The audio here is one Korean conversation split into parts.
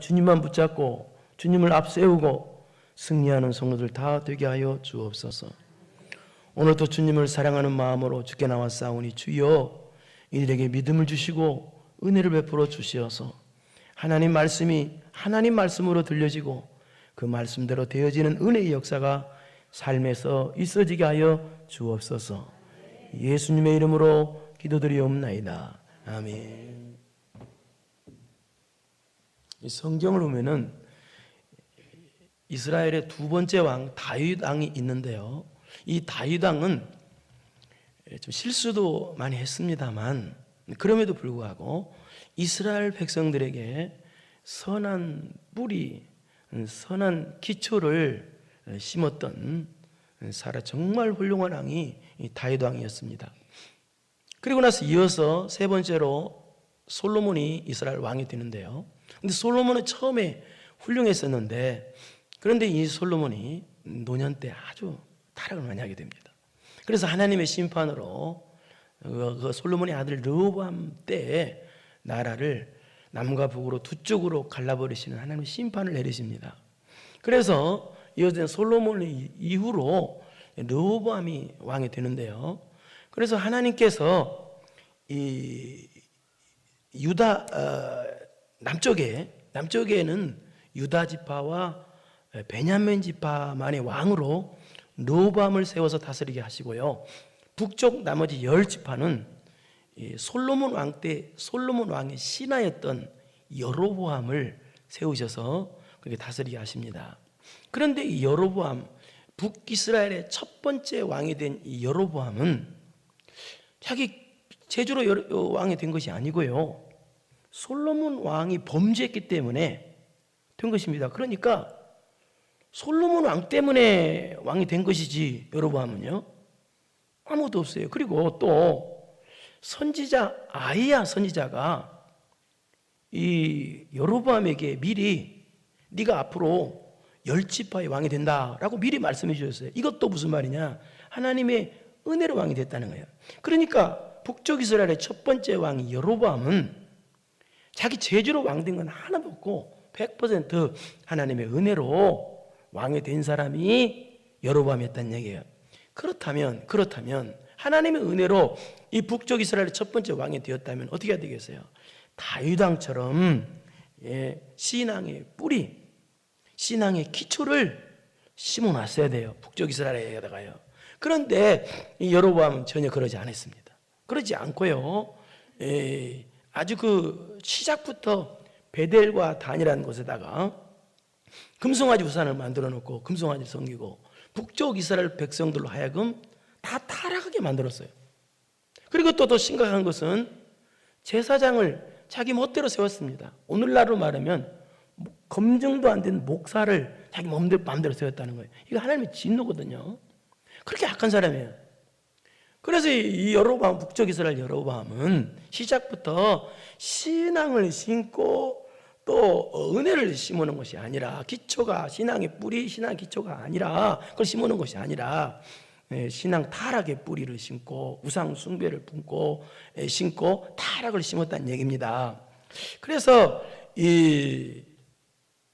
주님만 붙잡고 주님을 앞세우고 승리하는 성도들 다 되게 하여 주옵소서. 오늘도 주님을 사랑하는 마음으로 주께 나와 싸우니 주여 이들에게 믿음을 주시고 은혜를 베풀어 주시어서 하나님 말씀이 하나님 말씀으로 들려지고 그 말씀대로 되어지는 은혜의 역사가 삶에서 있어지게 하여 주옵소서. 예수님의 이름으로 기도드리옵나이다. 아멘. 이 성경을 보면은 이스라엘의 두 번째 왕 다윗 왕이 있는데요. 이 다윗 왕은 좀 실수도 많이 했습니다만 그럼에도 불구하고 이스라엘 백성들에게 선한 뿌리, 선한 기초를 심었던 정말 훌륭한 왕이 다윗 왕이었습니다. 그리고 나서 이어서 세 번째로 솔로몬이 이스라엘 왕이 되는데요. 근데 솔로몬은 처음에 훌륭했었는데 그런데 이 솔로몬이 노년 때 아주 타락을 많이 하게 됩니다. 그래서 하나님의 심판으로 그 솔로몬의 아들 르호보암 때에 나라를 남과 북으로 두 쪽으로 갈라버리시는 하나님의 심판을 내리십니다. 그래서 이어진 솔로몬 이후로 르호보암이 왕이 되는데요. 그래서 하나님께서 이 유다 남쪽에는 유다 지파와 베냐민 지파만의 왕으로 르호보암을 세워서 다스리게 하시고요. 북쪽 나머지 10지파는 솔로몬 왕 때 솔로몬 왕의 신하였던 여로보암을 세우셔서 그렇게 다스리게 하십니다. 그런데 이 여로보암, 북이스라엘의 첫 번째 왕이 된 이 여로보암은 자기 제주로 왕이 된 것이 아니고요. 솔로몬 왕이 범죄했기 때문에 된 것입니다. 그러니까 솔로몬 왕 때문에 왕이 된 것이지 여로보암은요 아무것도 없어요. 그리고 또 선지자 아히야 선지자가 이 여로보암에게 미리 네가 앞으로 10지파의 왕이 된다라고 미리 말씀해 주셨어요. 이것도 무슨 말이냐? 하나님의 은혜로 왕이 됐다는 거예요. 그러니까 북쪽 이스라엘의 첫 번째 왕이 여로보암은 자기 제주로 왕된 건 하나도 없고 100% 하나님의 은혜로 왕이 된 사람이 여로보암이었다는 얘기예요. 그렇다면 하나님의 은혜로 이 북쪽 이스라엘의 첫 번째 왕이 되었다면 어떻게 해야 되겠어요? 다윗 왕처럼 신앙의 뿌리, 신앙의 기초를 심어놨어야 돼요. 북쪽 이스라엘에다가요. 그런데 이 여로보암은 전혀 그러지 않았습니다. 그러지 않고요. 아주 그 시작부터 베델과 단이라는 곳에다가 금송아지 우산을 만들어 놓고 금송아지를 섬기고 북쪽 이스라엘 백성들로 하여금 다 타락하게 만들었어요. 그리고 또 더 심각한 것은 제사장을 자기 멋대로 세웠습니다. 오늘날로 말하면 검증도 안 된 목사를 자기 마음대로 세웠다는 거예요. 이거 하나님의 진노거든요. 그렇게 악한 사람이에요. 그래서 이 여로보암, 북쪽 이스라엘 여로보암은 시작부터 신앙을 심고 또 은혜를 심어놓은 것이 아니라 기초가 신앙의 뿌리, 신앙 기초가 아니라 그걸 심어놓은 것이 아니라 신앙 타락의 뿌리를 심고 우상 숭배를 심고 타락을 심었다는 얘기입니다. 그래서 이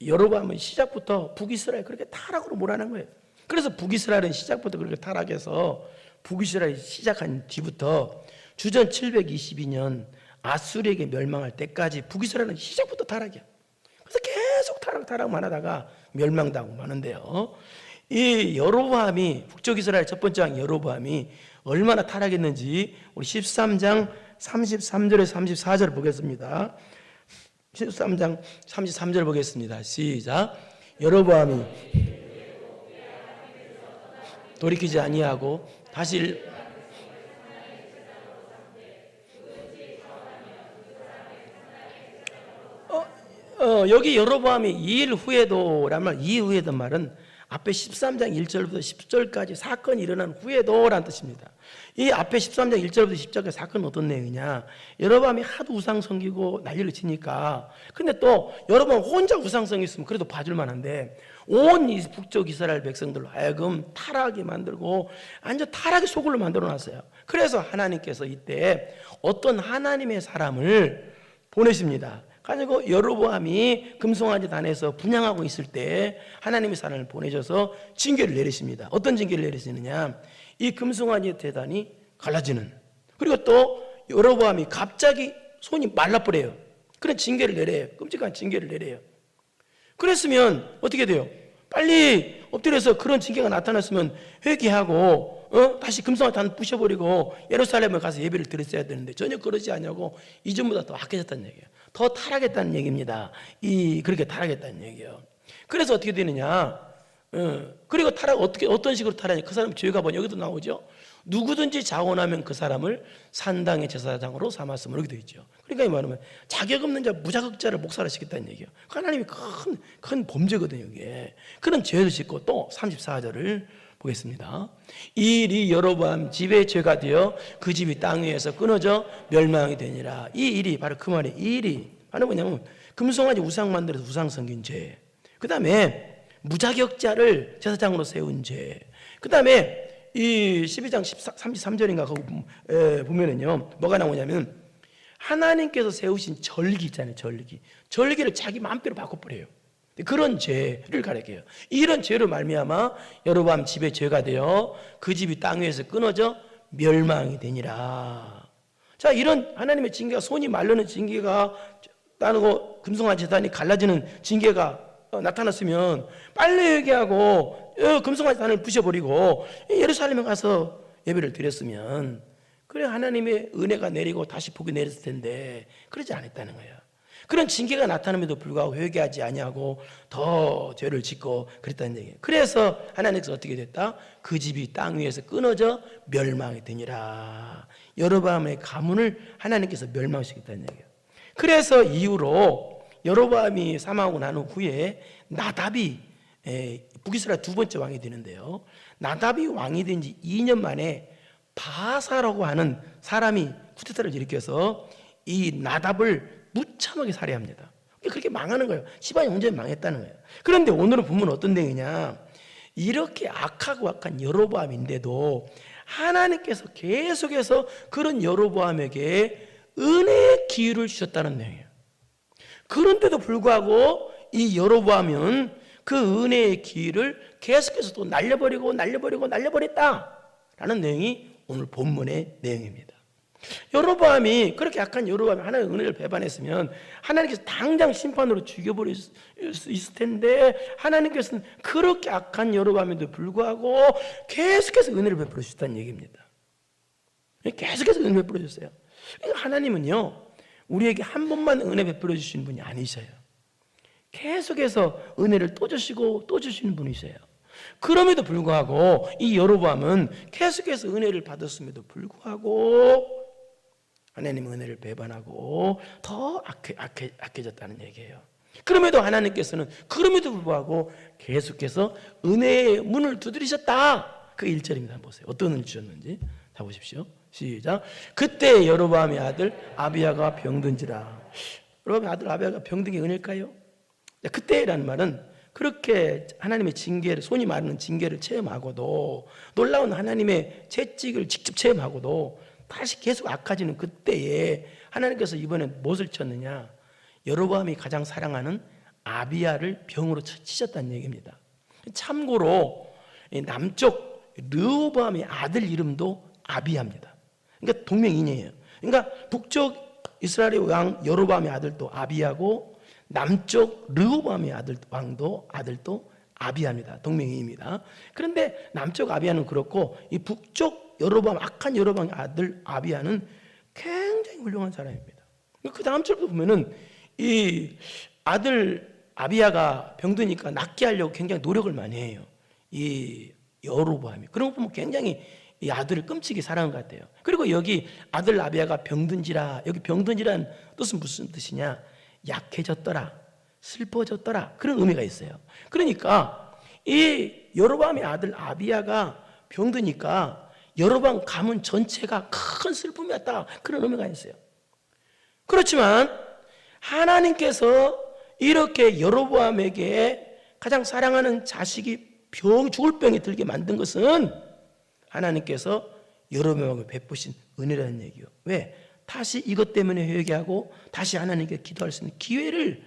여로보암은 시작부터 북이스라엘 그렇게 타락으로 몰아난 거예요. 그래서 북이스라엘은 시작부터 그렇게 타락해서 북이스라엘이 시작한 뒤부터 주전 722년 아수르에게 멸망할 때까지 북이스라엘은 시작부터 타락이야. 그래서 계속 타락만 하다가 멸망당하고 마는데요. 이 여로보암이 북쪽 이스라엘 첫 번째 왕 여로보암이 얼마나 타락했는지 우리 13장 33절에서 34절 보겠습니다. 13장 33절 보겠습니다. 시작. 여로보암이 돌이키지 아니하고 다시 여기 여로보암이 2일 후에도란 말, 2일 후에도 말은 앞에 13장 1절부터 10절까지 사건이 일어난 후에도라는 뜻입니다. 이 앞에 13장 1절부터 10절까지 사건은 어떤 내용이냐? 여로보암이 하도 우상 섬기고 난리를 치니까 근데 또 여로보암 혼자 우상 섬겼으면 그래도 봐줄 만한데 온 이 북쪽 이스라엘 백성들로 하여금 타락하게 만들고 완전 타락의 소굴로 만들어 놨어요. 그래서 하나님께서 이때 어떤 하나님의 사람을 보내십니다. 가지고 여로보암이 금송아지 단에서 분향하고 있을 때 하나님의 사람을 보내셔서 징계를 내리십니다. 어떤 징계를 내리시느냐, 이 금송아지 대단이 갈라지는, 그리고 또 여로보암이 갑자기 손이 말라버려요. 그런 징계를 내려요. 끔찍한 징계를 내려요. 그랬으면 어떻게 돼요? 빨리 엎드려서 그런 징계가 나타났으면 회개하고 다시 금송아지 단 부셔버리고 예루살렘에 가서 예배를 드렸어야 되는데 전혀 그러지 않냐고, 이전보다 더 악해졌다는 얘기예요. 더 타락했다는 얘기입니다. 그렇게 타락했다는 얘기예요. 그래서 어떻게 되느냐, 그리고 어떤 식으로 타락하냐, 그 사람 죄가 뭐냐, 여기도 나오죠. 누구든지 자원하면 그 사람을 산당의 제사장으로 삼았으면, 이렇게 되어 있죠. 그러니까 이 말은 자격 없는 자, 무자격자를 목사로 시켰다는 얘기예요. 하나님이 큰 범죄거든요, 이게. 그런 죄를 짓고 또 34절을 보겠습니다. 이 일이 여로보암 집의 죄가 되어 그 집이 땅 위에서 끊어져 멸망이 되니라. 이 일이 바로 그 말이에요. 이 일이 바로 뭐냐면 금송아지 우상 만들어서 우상 섬긴 죄, 그 다음에 무자격자를 제사장으로 세운 죄, 그 다음에 이 12장 33절인가 거기 보면은요, 뭐가 나오냐면 하나님께서 세우신 절기 있잖아요. 절기를 자기 마음대로 바꿔버려요. 그런 죄를 가리켜요. 이런 죄로 말미암아 여로보암 집의 죄가 되어 그 집이 땅 위에서 끊어져 멸망이 되니라. 자, 이런 하나님의 징계가, 손이 마르는 징계가 나누고 금송아지 제단이 갈라지는 징계가 나타났으면 빨리 회개하고 금송아지 단을 부셔버리고 예루살렘에 가서 예배를 드렸으면, 그래 하나님의 은혜가 내리고 다시 복이 내렸을 텐데 그러지 않았다는 거예요. 그런 징계가 나타남에도 불구하고 회개하지 아니하고 더 죄를 짓고 그랬다는 얘기예요. 그래서 하나님께서 어떻게 됐다? 그 집이 땅 위에서 끊어져 멸망이 되니라. 여로보암의 가문을 하나님께서 멸망시켰다는 얘기예요. 그래서 이후로 여로보암이 사망하고 난 후에 나답이 북이스라엘 두 번째 왕이 되는데요, 나답이 왕이 된 지 2년 만에 바사라고 하는 사람이 쿠데타를 일으켜서 이 나답을 무참하게 살해합니다. 그렇게 망하는 거예요. 집안이 완전히 망했다는 거예요. 그런데 오늘은 보면 어떤 내용이냐, 이렇게 악하고 악한 여로보암인데도 하나님께서 계속해서 그런 여로보암에게 은혜의 기회를 주셨다는 내용이에요. 그런데도 불구하고 이 여로보암은 그 은혜의 기회를 계속해서 또 날려버렸다라는 내용이 오늘 본문의 내용입니다. 여로보암이 그렇게 약한 여로보암이 하나님의 은혜를 배반했으면 하나님께서 당장 심판으로 죽여버릴 수 있을 텐데, 하나님께서는 그렇게 악한 여로보암에도 불구하고 계속해서 은혜를 베풀어 주셨다는 얘기입니다. 계속해서 은혜를 베풀어 주셨어요. 하나님은요, 우리에게 한 번만 은혜 베풀어 주시는 분이 아니셔요. 계속해서 은혜를 또 주시고 또 주시는 분이세요. 그럼에도 불구하고 이 여로보암은 계속해서 은혜를 받았음에도 불구하고 하나님의 은혜를 배반하고 더 악해졌다는 얘기예요. 그럼에도 하나님께서는 그럼에도 불구하고 계속해서 은혜의 문을 두드리셨다. 그 1절입니다. 한번 보세요. 어떤 은혜를 주셨는지 다 보십시오. 시작. 그때 여로보암의 아들 아비야가 병든지라. 여로보암의 아들 아비야가 병든 게 은혜일까요? 그때라는 말은 그렇게 하나님의 징계를, 손이 마르는 징계를 체험하고도, 놀라운 하나님의 채찍을 직접 체험하고도 다시 계속 악해지는 그때에 하나님께서 이번엔 무엇을 쳤느냐, 여로보암이 가장 사랑하는 아비야를 병으로 치셨다는 얘기입니다. 참고로 남쪽 르호보암의 아들 이름도 아비야입니다. 그러니까 동명이인이에요. 그러니까 북쪽 이스라엘의 왕 여로보암의 아들도 아비야고, 남쪽 르호보암의 아들도 아비야입니다. 동명이인입니다. 그런데 남쪽 아비야는 그렇고 이 북쪽 여로보암, 악한 여로보암의 아들 아비야는 굉장히 훌륭한 사람입니다. 그 다음 절도 보면은 이 아들 아비야가 병드니까 낫게 하려고 굉장히 노력을 많이 해요. 이 여로보암이. 그런 거 보면 굉장히 이 아들을 끔찍이 사랑한 것 같아요. 그리고 여기 아들 아비야가 병든지라, 여기 병든지라는 뜻은 무슨 뜻이냐? 약해졌더라, 슬퍼졌더라, 그런 의미가 있어요. 그러니까 이 여로보암의 아들 아비야가 병드니까 여로보암 가문 전체가 큰 슬픔이었다, 그런 의미가 있어요. 그렇지만 하나님께서 이렇게 여로보암에게 가장 사랑하는 자식이 죽을 병이 들게 만든 것은 하나님께서 여로보암에게 베푸신 은혜라는 얘기예요. 왜? 다시 이것 때문에 회개하고 다시 하나님께 기도할 수 있는 기회를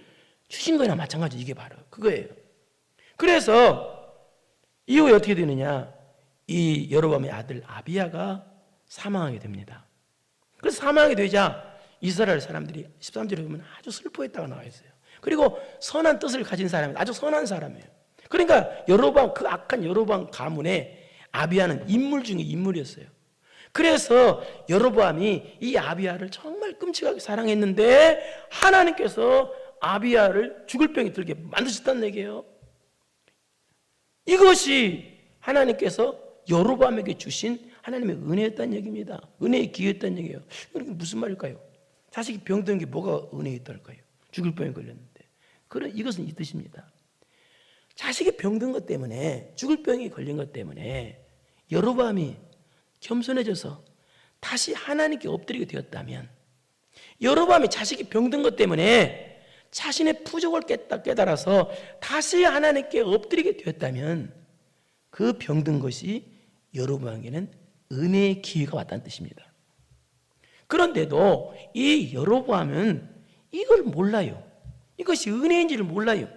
주신 거나 마찬가지. 이게 바로 그거예요. 그래서 이후에 어떻게 되느냐, 이 여로보암의 아들 아비야가 사망하게 됩니다. 그래서 사망하게 되자 이스라엘 사람들이 13절에 보면 아주 슬퍼했다가 나와 있어요. 그리고 선한 뜻을 가진 사람이 아주 선한 사람이에요. 그러니까 여로보암, 그 악한 여로보암 가문에 아비야는 인물 중에 인물이었어요. 그래서 여로보암이 이 아비야를 정말 끔찍하게 사랑했는데 하나님께서 아비야를 죽을 병이 들게 만드셨다는 얘기예요. 이것이 하나님께서 여로보암에게 주신 하나님의 은혜였다는 얘기입니다. 은혜의 기회였다는 얘기예요. 이게 무슨 말일까요? 자식이 병든 게 뭐가 은혜였달까요? 죽을 병에 걸렸는데. 이것은 이 뜻입니다. 자식이 병든 것 때문에, 죽을 병에 걸린 것 때문에 여로보암이 겸손해져서 다시 하나님께 엎드리게 되었다면, 여로보암이 자식이 병든 것 때문에 자신의 부족을 깨달아서 다시 하나님께 엎드리게 되었다면 그 병든 것이 여로보암에게는 은혜의 기회가 왔다는 뜻입니다. 그런데도 이 여로보암은 이걸 몰라요. 이것이 은혜인지를 몰라요.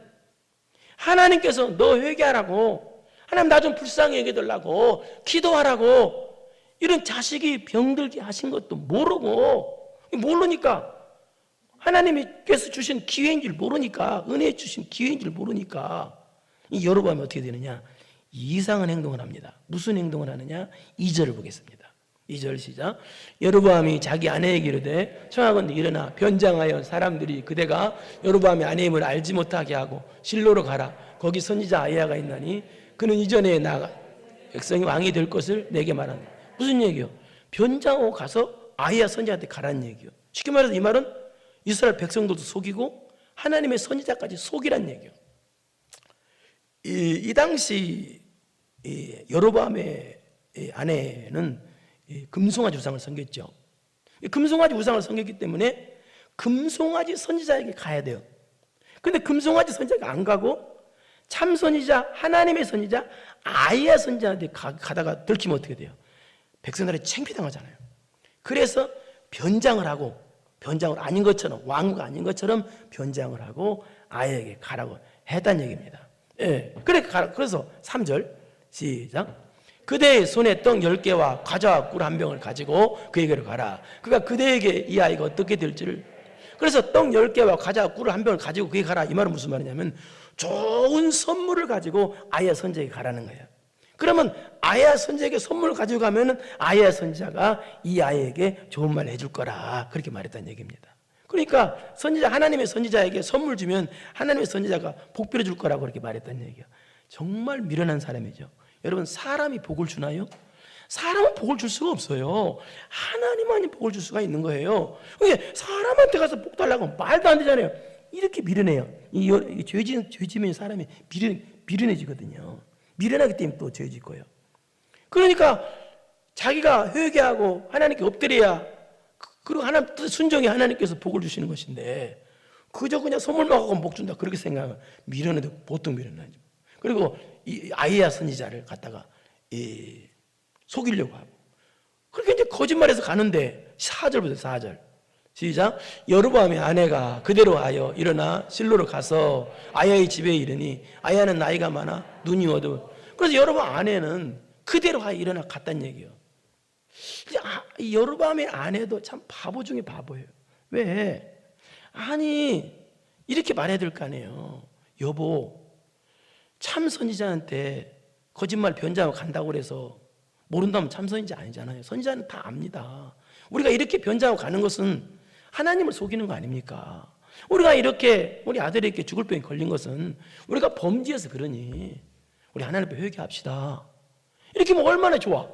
하나님께서 너 회개하라고, 하나님 나 좀 불쌍히 여겨달라고, 기도하라고 이런 자식이 병들게 하신 것도 모르니까, 하나님께서 주신 기회인 줄 모르니까, 은혜 주신 기회인 줄 모르니까 이 여로보암이 어떻게 되느냐, 이상한 행동을 합니다. 무슨 행동을 하느냐, 2절을 보겠습니다. 2절 시작. 여로보암이 자기 아내에게 이르되 청하건대 일어나 변장하여 사람들이 그대가 여로보암의 아내임을 알지 못하게 하고 실로로 가라. 거기 선지자 아히야가 있나니 그는 이전에 나가 백성이 왕이 될 것을 내게 말한다. 무슨 얘기요? 변장하고 가서 아히야 선지자한테 가라는 얘기요. 쉽게 말해서 이 말은 이스라엘 백성들도 속이고 하나님의 선지자까지 속이란 얘기요. 이 당시 여로보암의 아내는 금송아지 우상을 섬겼죠. 금송아지 우상을 섬겼기 때문에 금송아지 선지자에게 가야 돼요. 근데 금송아지 선지자가 안 가고 참 선지자, 하나님의 선지자 아히야 선지자한테 가다가 들키면 어떻게 돼요? 백성들이 창피당하잖아요. 그래서 변장을 아닌 것처럼, 왕후가 아닌 것처럼 변장을 하고 아히야에게 가라고 했다는 얘기입니다. 예. 그래서 3절 시작. 그대의 손에 떡 10개와 과자와 꿀 한 병을 가지고 그에게로 가라. 그가 그대에게 이 아이가 어떻게 될지를. 그래서 떡 10개와 과자와 꿀을 한 병을 가지고 그에게 가라. 이 말은 무슨 말이냐면 좋은 선물을 가지고 아히야 선지자에게 가라는 거예요. 그러면 아히야 선지자에게 선물을 가지고 가면은 아히야 선지자가 이 아이에게 좋은 말을 해줄 거라. 그렇게 말했다는 얘기입니다. 그러니까 하나님의 선지자에게 선물 주면 하나님의 선지자가 복 빌어줄 거라고 그렇게 말했다는 얘기예요. 정말 미련한 사람이죠. 여러분, 사람이 복을 주나요? 사람은 복을 줄 수가 없어요. 하나님만이 복을 줄 수가 있는 거예요. 그게 사람한테 가서 복 달라고 하면 말도 안 되잖아요. 이렇게 미련해요. 이 죄지면 사람이 미련해지거든요. 미련하기 때문에 또 죄 짓고요. 그러니까 자기가 회개하고 하나님께 엎드려야, 그리고 하나님 뜻 순종이 하나님께서 복을 주시는 것인데 그저 그냥 선물만 갖고 복 준다 그렇게 생각하면 미련해도 보통 미련하죠. 그리고 이 아히야 선지자를 갖다가 속이려고 하고, 그렇게 이제 거짓말해서 가는데 4절 보세요. 4절 시작. 여로보암의 아내가 그대로 하여 일어나 실로로 가서 아히야의 집에 이르니 아히야는 나이가 많아 눈이 어두워. 그래서 여로보암 아내는 그대로 하여 일어나 갔다는 얘기예요. 이 여로보암의 아내도 참 바보 중에 바보예요. 왜? 아니 이렇게 말해야 될 거 아니에요. 여보, 참 선지자한테 거짓말 변장하고 간다고 그래서 모른다면 참 선지자 아니잖아요. 선지자는 다 압니다. 우리가 이렇게 변장하고 가는 것은 하나님을 속이는 거 아닙니까? 우리가 이렇게 우리 아들이 이렇게 죽을 병에 걸린 것은 우리가 범죄해서 그러니 우리 하나님 앞에 회개합시다. 이렇게 하면 얼마나 좋아.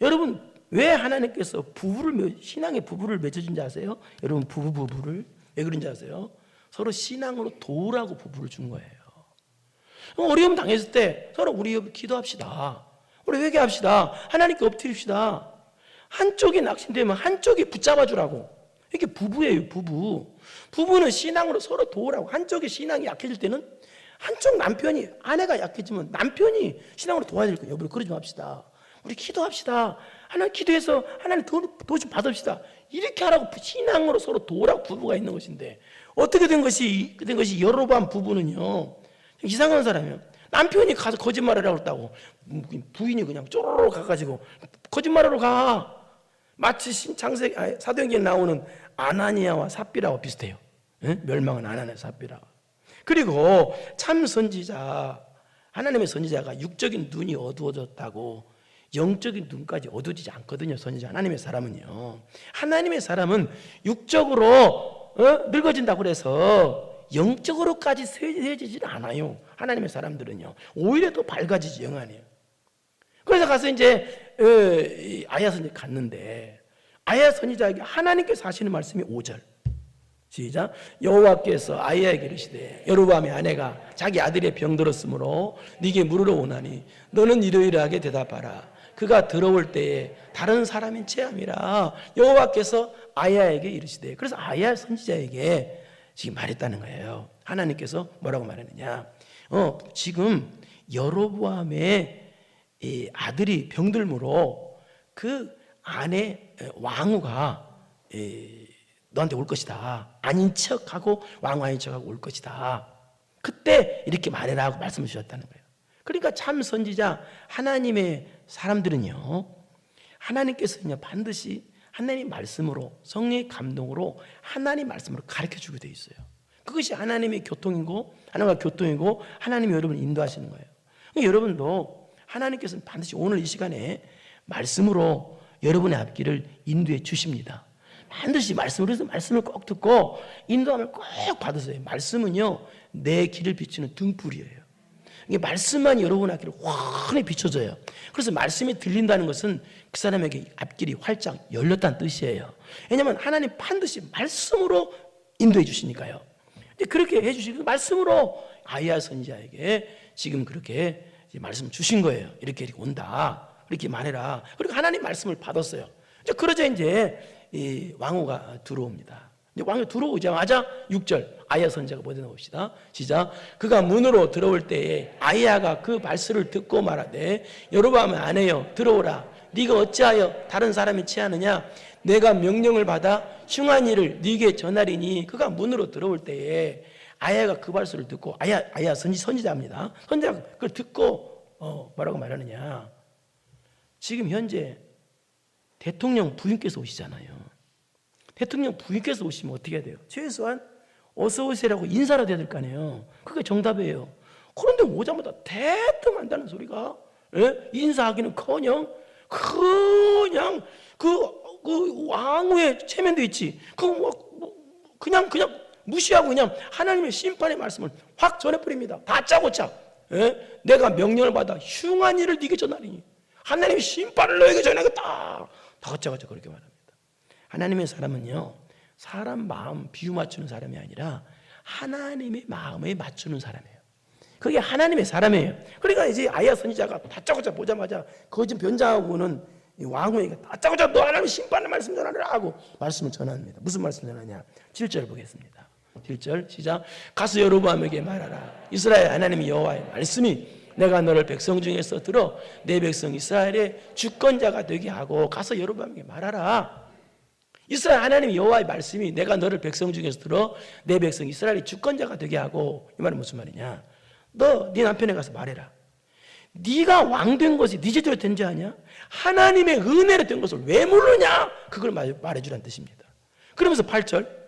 여러분, 왜 하나님께서 신앙의 부부를 맺어준지 아세요? 여러분, 부부를 왜 그런지 아세요? 서로 신앙으로 도우라고 부부를 준 거예요. 어려움 당했을 때 서로 우리 기도합시다. 우리 회개합시다. 하나님께 엎드립시다. 한쪽이 낙심되면 한쪽이 붙잡아 주라고. 이게 부부예요, 부부. 부부는 신앙으로 서로 도우라고. 한쪽이 신앙이 약해질 때는 한쪽 남편이, 아내가 약해지면 남편이 신앙으로 도와야 될 거예요. 여러분, 그러지 맙시다. 우리 기도합시다. 하나님 기도해서 하나님 도 좀 받읍시다. 이렇게 하라고 신앙으로 서로 도우라고 부부가 있는 것인데 어떻게 된 것이 여로보암 부부는요 이상한 사람이에요. 남편이 가서 거짓말하라고 했다고 부인이 그냥 쪼로로 가가지고 거짓말하러 가. 마치 사도행전에 나오는 아나니아와 삽비라와 비슷해요. 예? 멸망은 아나니아 삽비라. 그리고 참 선지자, 하나님의 선지자가 육적인 눈이 어두워졌다고 영적인 눈까지 어두워지지 않거든요. 선지자 하나님의 사람은요. 하나님의 사람은 육적으로 늙어진다고 그래서 영적으로까지 쇠해지지는 않아요. 하나님의 사람들은요. 오히려 더 밝아지지 영안이에요. 그래서 가서 이제 아야 선지자 갔는데 아야 선지자에게 하나님께서 하시는 말씀이 5절 시작. 여호와께서 아야에게 이르시되 여로보암의 아내가 자기 아들의 병들었으므로 네게 물으러 오나니 너는 이러이러하게 대답하라. 그가 들어올 때에 다른 사람인 체함이라 여호와께서 아야에게 이르시되. 그래서 아야 선지자에게 지금 말했다는 거예요. 하나님께서 뭐라고 말했느냐. 지금 여로보암의 이 아들이 병들므로 그 아내 왕후가 너한테 올 것이다. 아닌 척하고 왕후 아닌 척하고 올 것이다. 그때 이렇게 말해라 하고 말씀을 주셨다는 거예요. 그러니까 참 선지자 하나님의 사람들은요 하나님께서는요 반드시 하나님 말씀으로 성령의 감동으로 하나님 말씀으로 가르쳐주게 돼 있어요. 그것이 하나님의 교통이고 하나님과 교통이고 하나님이 여러분을 인도하시는 거예요. 그러니까 여러분도 하나님께서는 반드시 오늘 이 시간에 말씀으로 여러분의 앞길을 인도해 주십니다. 반드시 말씀으로 해서 말씀을 꼭 듣고 인도함을 꼭 받으세요. 말씀은요 내 길을 비추는 등불이에요. 이게 말씀만 여러분 앞길을 환히 비춰줘요. 그래서 말씀이 들린다는 것은 그 사람에게 앞길이 활짝 열렸다는 뜻이에요. 왜냐하면 하나님 반드시 말씀으로 인도해 주시니까요. 그렇게 해주시고 말씀으로 아야 선지자에게 지금 그렇게 말씀 주신 거예요. 이렇게 온다. 이렇게 말해라. 그리고 하나님 말씀을 받았어요. 그러자 이제 이 왕후가 들어옵니다. 왕후 들어오자마자 6절 아야 선지자가 뭐라고 봅시다. 시작. 그가 문으로 들어올 때에 아야가 그 발소리를 듣고 말하되 여로보암의 아내여 들어오라. 네가 어찌하여 다른 사람이 취하느냐. 내가 명령을 받아 흉한 일을 네게 전하리니. 그가 문으로 들어올 때에 아야가 그 발소리를 듣고 아야 선지자입니다. 선지자가 그걸 듣고 뭐라고 말하느냐. 지금 현재 대통령 부인께서 오시잖아요. 대통령 부인께서 오시면 어떻게 해야 돼요? 최소한 어서 오세요라고 인사라도 해야 될 거 아니에요. 그게 정답이에요. 그런데 오자마자 대뜸 한다는 소리가 인사하기는커녕 그냥 그 왕후에 체면돼 있지. 그냥 무시하고 그냥 하나님의 심판의 말씀을 확 전해버립니다. 다짜고짜. 내가 명령을 받아 흉한 일을 네게 전하리니 하나님의 심판을 너에게 전하겠다. 다짜고짜 그렇게 말합니다. 하나님의 사람은요 사람 마음 비유 맞추는 사람이 아니라 하나님의 마음에 맞추는 사람이에요. 그게 하나님의 사람이에요. 그러니까 이제 아야 선지자가 다짜고짜 보자마자 거짓 변장하고는 왕후에게 다짜고짜 너 하나님의 심판의 말씀 전하라 하고 말씀을 전합니다. 무슨 말씀 전하냐. 7절 보겠습니다. 7절 시작. 가서 여로보암에게 말하라. 이스라엘 하나님의 여호와의 말씀이 내가 너를 백성 중에서 들어 내 백성 이스라엘의 주권자가 되게 하고 가서 여로보암에게 말하라. 이스라엘 하나님의 여호와의 말씀이 내가 너를 백성 중에서 들어 내 백성 이스라엘의 주권자가 되게 하고. 이 말은 무슨 말이냐. 너 네 남편에 가서 말해라. 네가 왕 된 것이 네 제대로 된 줄 아냐? 하나님의 은혜로 된 것을 왜 모르냐? 그걸 말해주라는 뜻입니다. 그러면서 8절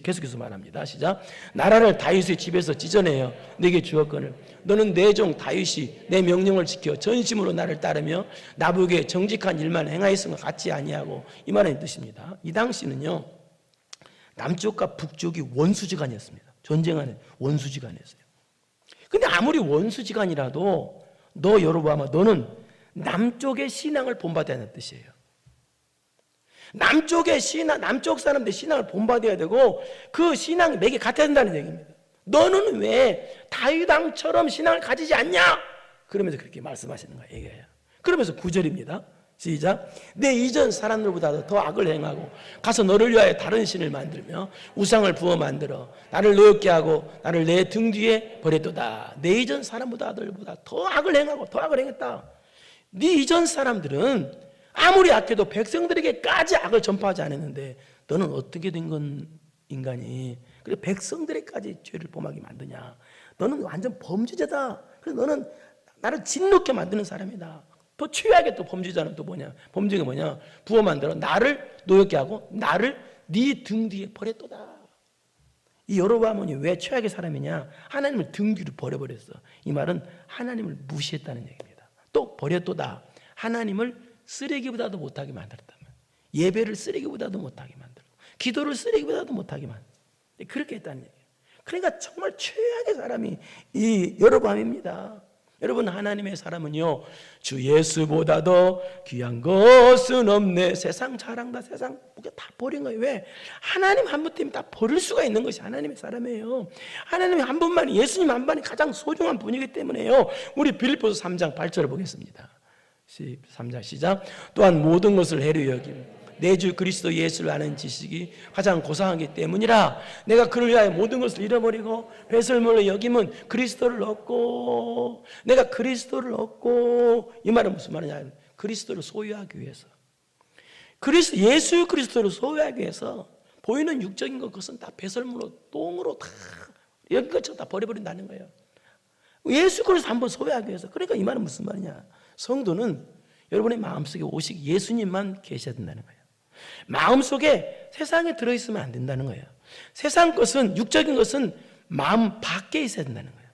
계속해서 말합니다. 시작. 나라를 다윗의 집에서 찢어내어 네게 주었거늘 너는 내 종 다윗이 내 명령을 지켜 전심으로 나를 따르며 나보게 정직한 일만 행하였음과 같지 아니하고. 이 말은 뜻입니다. 이 당시는요 남쪽과 북쪽이 원수지간이었습니다. 전쟁하는 원수지간이었어요. 근데 아무리 원수지간이라도 너 여로보암아 너는 남쪽의 신앙을 본받아야 하는 뜻이에요. 남쪽의 신앙, 남쪽 사람들의 신앙을 본받아야 되고 그 신앙이 내게 같아야 된다는 얘기입니다. 너는 왜 다윗 왕처럼 신앙을 가지지 않냐? 그러면서 그렇게 말씀하시는 거예요. 그러면서 9절입니다. 시작. 내 이전 사람들보다도 더 악을 행하고 가서 너를 위하여 다른 신을 만들며 우상을 부어 만들어 나를 노엽게 하고 나를 내 등 뒤에 버렸도다. 내 이전 사람보다 더 악을 행하고 더 악을 행했다. 네 이전 사람들은 아무리 악해도 백성들에게까지 악을 전파하지 않았는데 너는 어떻게 된 건 인간이 그래서 백성들에게까지 죄를 범하게 만드냐. 너는 완전 범죄자다. 그래서 너는 나를 진노케 만드는 사람이다. 더 최악의 또 범죄자는 또 뭐냐? 범죄가 뭐냐? 부어 만들어 나를 노엽게 하고 나를 네 등 뒤에 버렸도다. 이 여로보암은 왜 최악의 사람이냐? 하나님을 등 뒤로 버려버렸어. 이 말은 하나님을 무시했다는 얘기입니다. 또 버렸도다. 하나님을 쓰레기보다도 못하게 만들었다. 예배를 쓰레기보다도 못하게 만들고 기도를 쓰레기보다도 못하게 만들고 그렇게 했다는 얘기예요. 그러니까 정말 최악의 사람이 이 여로보암입니다. 여러분, 하나님의 사람은요, 주 예수보다도 귀한 것은 없네. 세상 자랑다. 세상 다 버린 거예요. 왜? 하나님 한 분 때문에 다 버릴 수가 있는 것이 하나님의 사람이에요. 하나님이 한 분만이, 예수님 한 분이 가장 소중한 분이기 때문에요. 우리 빌립보서 3장 8절을 보겠습니다. 3장 시작. 또한 모든 것을 해로 여김 내 주 그리스도 예수를 아는 지식이 가장 고상하기 때문이라. 내가 그를 위하여 모든 것을 잃어버리고 배설물로 여김은 그리스도를 얻고, 내가 그리스도를 얻고, 이 말은 무슨 말이냐? 그리스도를 소유하기 위해서, 예수 그리스도를 소유하기 위해서 보이는 육적인 것, 그것은 다 배설물로, 똥으로 다 여긴 것처럼 다 버려버린다는 거예요. 예수 그리스도 한번 소유하기 위해서. 그러니까 이 말은 무슨 말이냐? 성도는 여러분의 마음속에 오직 예수님만 계셔야 된다는 거예요. 마음속에 세상에 들어있으면 안 된다는 거예요. 세상 것은, 육적인 것은 마음 밖에 있어야 된다는 거예요.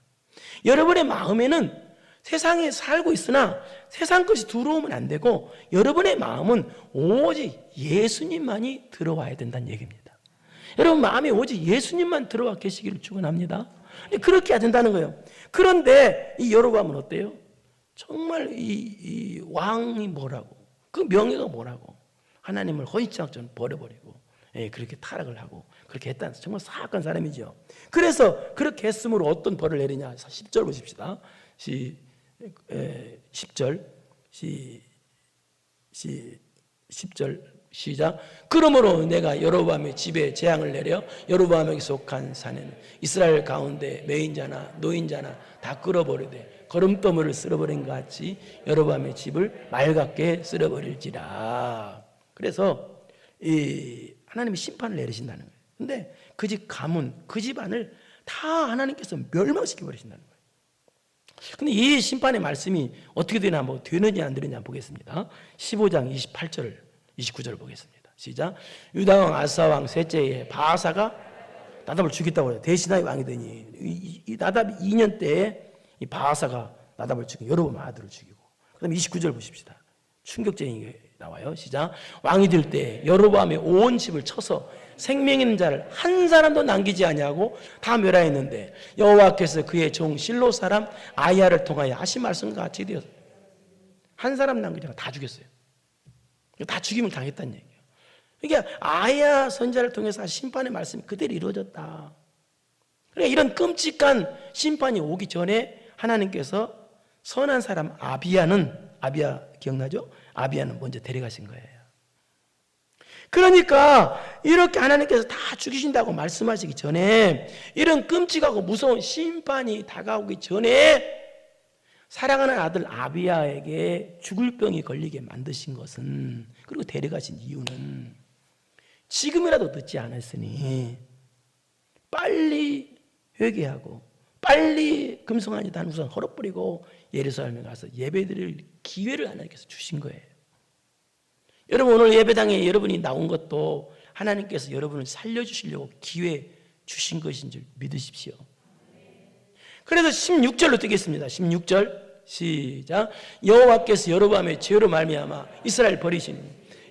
여러분의 마음에는 세상에 살고 있으나 세상 것이 들어오면 안 되고, 여러분의 마음은 오직 예수님만이 들어와야 된다는 얘기입니다. 여러분 마음에 오직 예수님만 들어와 계시기를 축원합니다. 그렇게 해야 된다는 거예요. 그런데 이 여로보암은 어때요? 정말 이 왕이 뭐라고, 그 명예가 뭐라고, 하나님을 헌신창전 버려버리고, 그렇게 타락을 하고 그렇게 했다는, 정말 사악한 사람이죠. 그래서 그렇게 했으므로 어떤 벌을 내리냐. 10절 보십시다. 10절 10절 시작. 그러므로 내가 여로보암의 집에 재앙을 내려 여로보암에게 속한 사내는 이스라엘 가운데 매인자나 노인자나 다 끌어버리되 거름더미를 쓸어버린 것 같이 여로보암의 집을 맑게 쓸어버릴지라. 그래서 이 하나님이 심판을 내리신다는 거예요. 근데 그 집 가문, 그 집안을 다 하나님께서 멸망시켜 버리신다는 거예요. 근데 이 심판의 말씀이 어떻게 되나, 뭐 되느냐 안 되느냐 보겠습니다. 15장 28절 29절 보겠습니다. 시작. 유다왕 아사왕 셋째에 바아사가 나답을 죽였다고 해요. 대신하여 왕이 되니, 이 나답이 2년 때에 이 바아사가 나답을 죽이고 여로보암 아들을 죽이고, 그 다음에 29절 보십시다. 충격적인 게 나와요. 시작. 왕이 될 때 여로보암의 온 집을 쳐서 생명 있는 자를 한 사람도 남기지 아니하고 다 멸하였는데 여호와께서 그의 종 실로 사람 아이야를 통하여 하신 말씀과 같이 되었어요. 한 사람 남기지 않고 다 죽였어요. 다 죽임을 당했다는 얘기예요. 그러니까 아이야 선자를 통해서 심판의 말씀이 그대로 이루어졌다. 그러니까 이런 끔찍한 심판이 오기 전에 하나님께서 선한 사람 아비야 기억나죠? 아비야는 먼저 데려가신 거예요. 그러니까 이렇게 하나님께서 다 죽이신다고 말씀하시기 전에, 이런 끔찍하고 무서운 심판이 다가오기 전에 사랑하는 아들 아비야에게 죽을 병이 걸리게 만드신 것은, 그리고 데려가신 이유는 지금이라도 늦지 않았으니 빨리 회개하고 빨리 금송아지 단우선 헐어버리고 예루살렘에 가서 예배드릴 기회를 하나님께서 주신 거예요. 여러분, 오늘 예배당에 여러분이 나온 것도 하나님께서 여러분을 살려주시려고 기회 주신 것인 줄 믿으십시오. 그래서 16절로 뜨겠습니다. 16절 시작. 여호와께서 여로보암의 죄로 말미암아 이스라엘 버리시니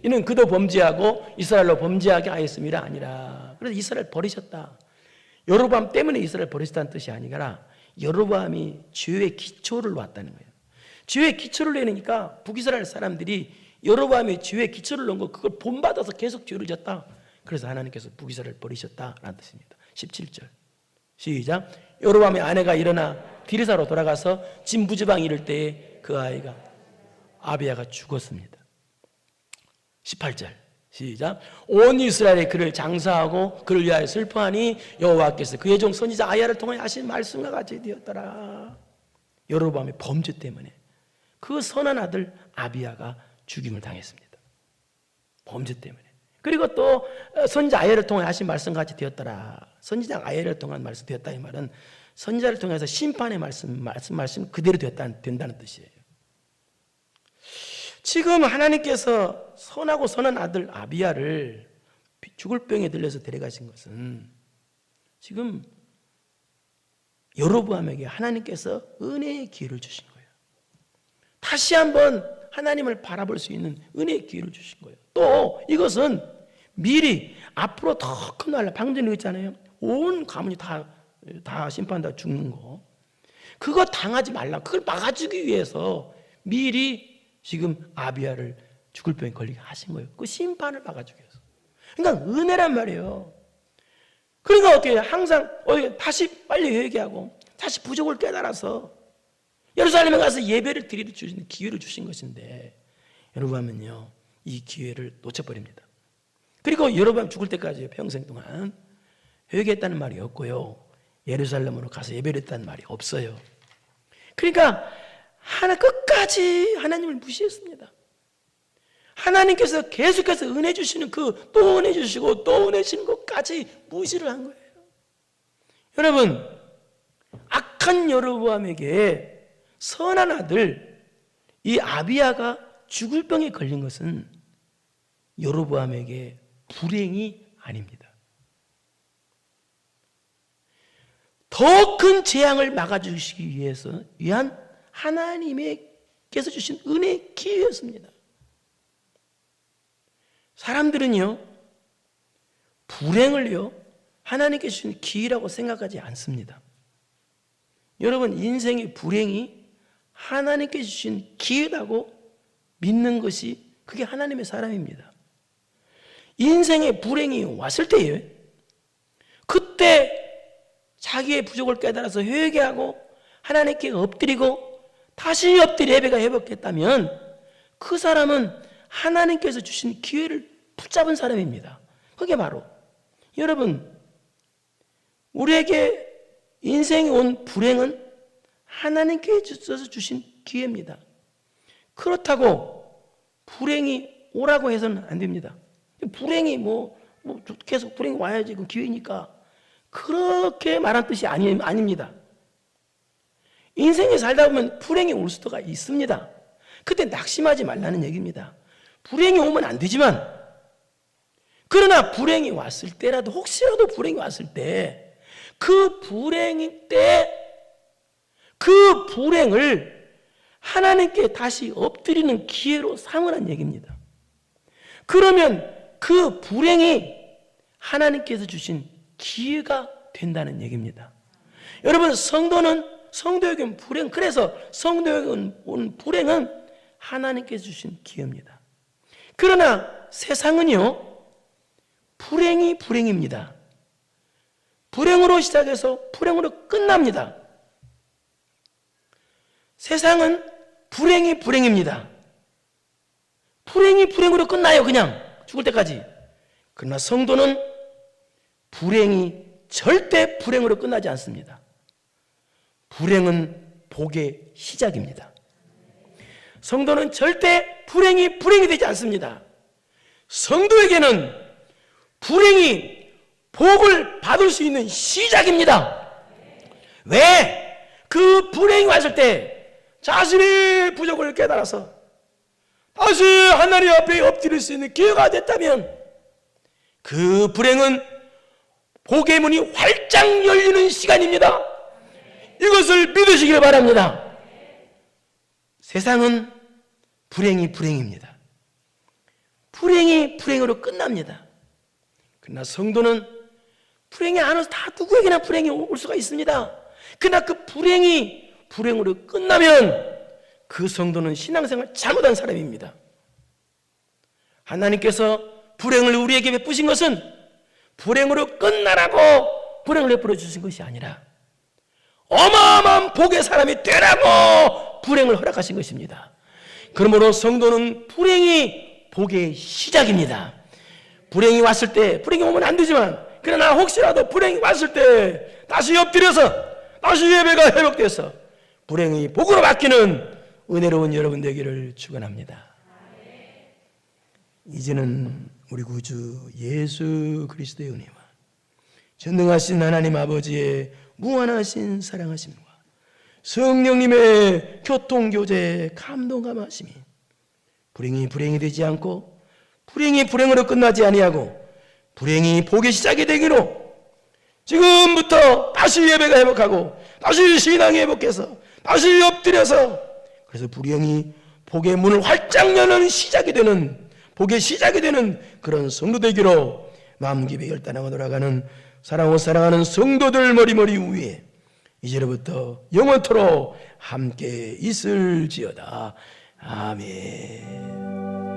이는 그도 범죄하고 이스라엘로 범죄하게 하였음이라 아니라. 그래서 이스라엘 버리셨다. 여로보암 때문에 이스라엘 버리셨다는 뜻이 아니라 여로보암이 죄의 기초를 놨다는 거예요. 죄의 기초를 내니까 북이스라엘 사람들이 여로보암의 죄의 기초를 놓은 거, 그걸 본받아서 계속 죄를 졌다. 그래서 하나님께서 북이스라엘을 버리셨다라는 뜻입니다. 17절 시작. 여로보암의 아내가 일어나 디르사로 돌아가서 진부지방 이를 때에 그 아이가 아비야가 죽었습니다. 18절 시작. 온 이스라엘이 그를 장사하고 그를 위하여 슬퍼하니 여호와께서 그의 종 선지자 아야를 통하여 하신 말씀과 같이 되었더라. 여로보암의 범죄 때문에 그 선한 아들 아비야가 죽임을 당했습니다. 범죄 때문에. 그리고 또 선지자 아이를 통해 하신 말씀같이 되었더라. 선지자 아이를 통한 말씀 되었다. 이 말은 선지자를 통해서 심판의 말씀 그대로 된다는 뜻이에요. 지금 하나님께서 선하고 선한 아들 아비야를 죽을 병에 들려서 데려가신 것은 지금 여로보암에게 하나님께서 은혜의 기회를 주신 거예요. 다시 한번 하나님을 바라볼 수 있는 은혜의 기회를 주신 거예요. 또 이것은 미리 앞으로 더 큰 날라, 방금 전에 있잖아요. 온 가문이 다 심판다 죽는 거, 그거 당하지 말라, 그걸 막아주기 위해서 미리 지금 아비야를 죽을 병에 걸리게 하신 거예요. 그 심판을 막아주기 위해서. 그러니까 은혜란 말이에요. 그러니까 어떻게 해요? 항상 다시 빨리 회개하고 다시 부족을 깨달아서 예루살렘에 가서 예배를 드리는 기회를 주신 것인데, 여로보암은요 이 기회를 놓쳐버립니다. 그리고 여로보암 죽을 때까지 평생 동안 회개했다는 말이 없고요, 예루살렘으로 가서 예배를 했다는 말이 없어요. 그러니까 끝까지 하나님을 무시했습니다. 하나님께서 계속해서 은혜 주시는 또 은혜 주시고 또 은혜 주시는 것까지 무시를 한 거예요. 여러분, 악한 여로보암에게 선한 아들 이 아비야가 죽을 병에 걸린 것은 여로보암에게 불행이 아닙니다. 더 큰 재앙을 막아주시기 위한 하나님께서 주신 은혜의 기회였습니다. 사람들은요 불행을요 하나님께서 주신 기회라고 생각하지 않습니다. 여러분, 인생의 불행이 하나님께서 주신 기회라고 믿는 것이 그게 하나님의 사람입니다. 인생의 불행이 왔을 때에 그때 자기의 부족을 깨달아서 회개하고 하나님께 엎드리고 다시 엎드려 예배가 회복했다면 그 사람은 하나님께서 주신 기회를 붙잡은 사람입니다. 그게 바로 여러분, 우리에게 인생에 온 불행은 하나님께서 주신 기회입니다. 그렇다고 불행이 오라고 해서는 안 됩니다. 불행이 계속 불행이 와야지 그 기회니까 그렇게 말한 뜻이 아닙니다. 인생에 살다 보면 불행이 올 수도 있습니다. 그때 낙심하지 말라는 얘기입니다. 불행이 오면 안 되지만, 그러나 불행이 왔을 때라도, 혹시라도 불행이 왔을 때 그 불행을 하나님께 다시 엎드리는 기회로 삼으라는 얘기입니다. 그러면 그 불행이 하나님께서 주신 기회가 된다는 얘기입니다. 여러분, 성도에게 온 불행, 그래서 성도에게 온 불행은 하나님께서 주신 기회입니다. 그러나 세상은요 불행이 불행입니다. 불행으로 시작해서 불행으로 끝납니다. 세상은 불행이 불행입니다. 불행이 불행으로 끝나요. 그냥 죽을 때까지. 그러나 성도는 불행이 절대 불행으로 끝나지 않습니다. 불행은 복의 시작입니다. 성도는 절대 불행이 되지 않습니다. 성도에게는 불행이 복을 받을 수 있는 시작입니다. 왜? 그 불행이 왔을 때 자신의 부족을 깨달아서 다시 하나님 앞에 엎드릴 수 있는 기회가 됐다면 그 불행은 복의 문이 활짝 열리는 시간입니다. 이것을 믿으시길 바랍니다. 세상은 불행이 불행입니다. 불행이 불행으로 끝납니다. 그러나 성도는 불행이 안 와서 다 누구에게나 불행이 올 수가 있습니다. 그러나 그 불행이 불행으로 끝나면 그 성도는 신앙생활 잘못한 사람입니다. 하나님께서 불행을 우리에게 베푸신 것은 불행으로 끝나라고 불행을 베풀어 주신 것이 아니라 어마어마한 복의 사람이 되라고 불행을 허락하신 것입니다. 그러므로 성도는 불행이 복의 시작입니다. 불행이 왔을 때, 불행이 오면 안 되지만, 그러나 혹시라도 불행이 왔을 때 다시 엎드려서 다시 예배가 회복돼서 불행이 복으로 바뀌는 은혜로운 여러분 되기를 축원합니다. 이제는 우리 구주 예수 그리스도의 은혜와 전능하신 하나님 아버지의 무한하신 사랑하심과 성령님의 교통교제 감동감하심이 불행이 불행이 되지 않고 불행이 불행으로 끝나지 아니하고 불행이 복의 시작이 되기로 지금부터 다시 예배가 회복하고 다시 신앙이 회복해서 다시 엎드려서 그래서 불행이 복의 문을 활짝 여는 시작이 되는 복의 시작이 되는 그런 성도 되기로 마음 깊이 결단하고 돌아가는 사랑하고 사랑하는 성도들 머리머리 위에 이제로부터 영원토록 함께 있을지어다. 아멘.